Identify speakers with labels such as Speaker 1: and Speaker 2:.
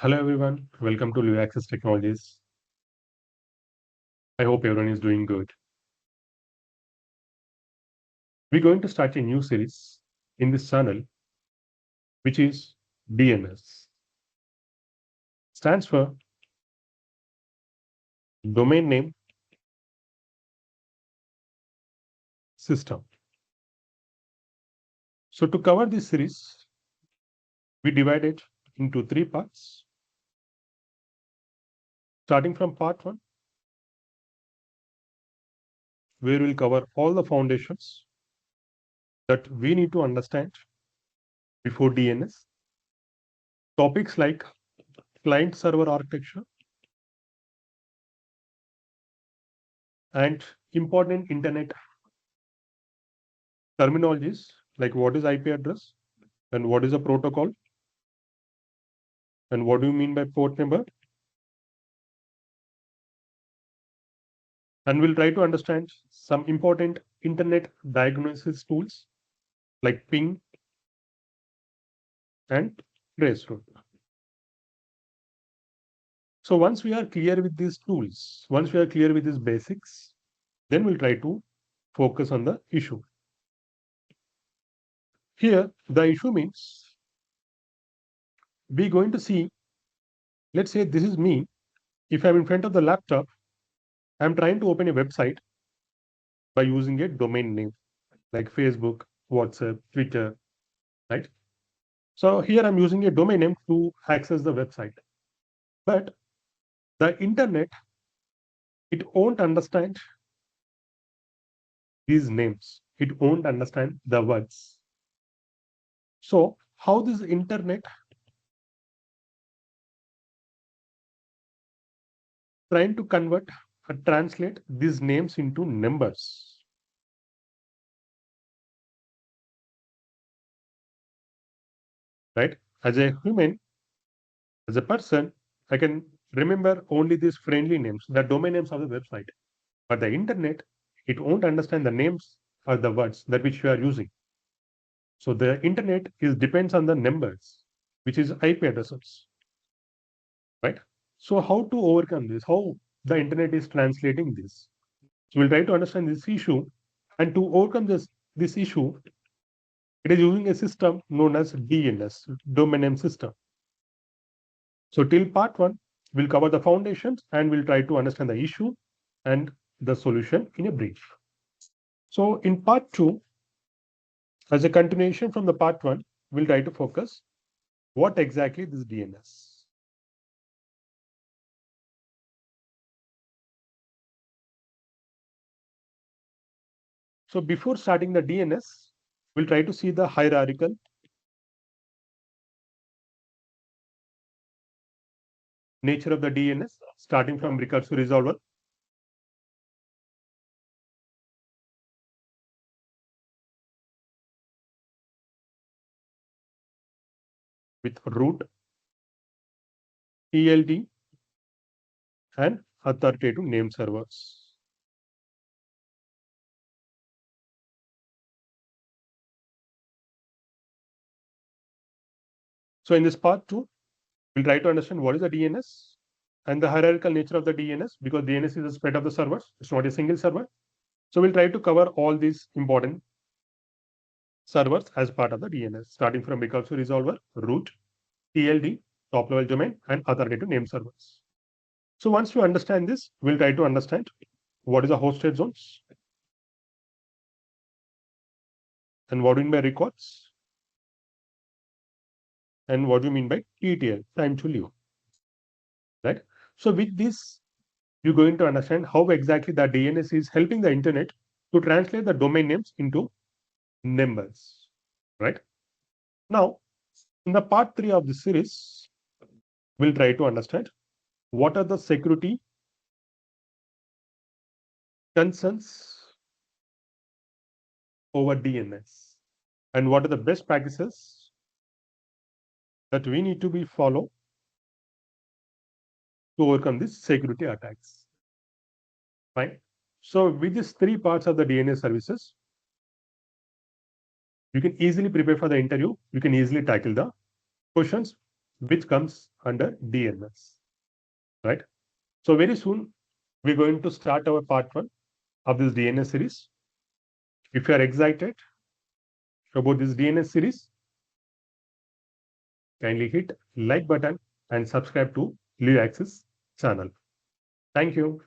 Speaker 1: Hello everyone, welcome to LeoAxis Technologies. I hope everyone is doing good. We're going to start a new series in this channel, which is DNS. Stands for Domain Name System. So to cover this series, we divide it into three parts. Starting from part 1, where we'll cover all the foundations that we need to understand before DNS. Topics like client-server architecture and important internet terminologies like what is IP address and what is a protocol and what do you mean by port number. And we'll try to understand some important internet diagnosis tools like ping and traceroute. So once we are clear with these tools, once we are clear with these basics, then we'll try to focus on the issue. Here, the issue means we're going to see, let's say this is me. If I'm in front of the laptop, I'm trying to open a website by using a domain name like Facebook, WhatsApp, Twitter, right? So here I'm using a domain name to access the website. But the internet, it won't understand these names. It won't understand the words. So how this internet trying to convert or translate these names into numbers? Right? As a human, as a person, I can remember only these friendly names, the domain names of the website. But the internet, it won't understand the names or the words that which you are using. So the internet is depends on the numbers, which is IP addresses, right? So how to overcome this? How the internet is translating this? So we'll try to understand this issue, and to overcome this issue, it is using a system known as DNS, domain name system. So till part 1, we'll cover the foundations and we'll try to understand the issue and the solution in a brief. So in part 2, as a continuation from the part 1, we'll try to focus what exactly this DNS. So before starting the DNS, we'll try to see the hierarchical nature of the DNS, starting from recursive resolver. With root, TLD, and authoritative name servers. So in this part 2, we'll try to understand what is the DNS and the hierarchical nature of the DNS, because DNS is a spread of the servers. It's not a single server. So we'll try to cover all these important servers as part of the DNS, starting from recursive resolver, root, TLD, top level domain, and authoritative name servers. So once you understand this, we'll try to understand what is the hosted zones and what do you mean by records and what do you mean by TTL, time to live, right? So with this, you're going to understand how exactly the DNS is helping the internet to translate the domain names into numbers, right? Now, in the part 3 of the series, we'll try to understand what are the security concerns over DNS and what are the best practices that we need to be follow to overcome these security attacks. Fine. So with these 3 parts of the DNS services, you can easily prepare for the interview. You can easily tackle the questions which comes under DNS, right? So very soon, we're going to start our part 1 of this DNS series. If you are excited about this DNS series, kindly hit like button and subscribe to LeoAxis channel. Thank you.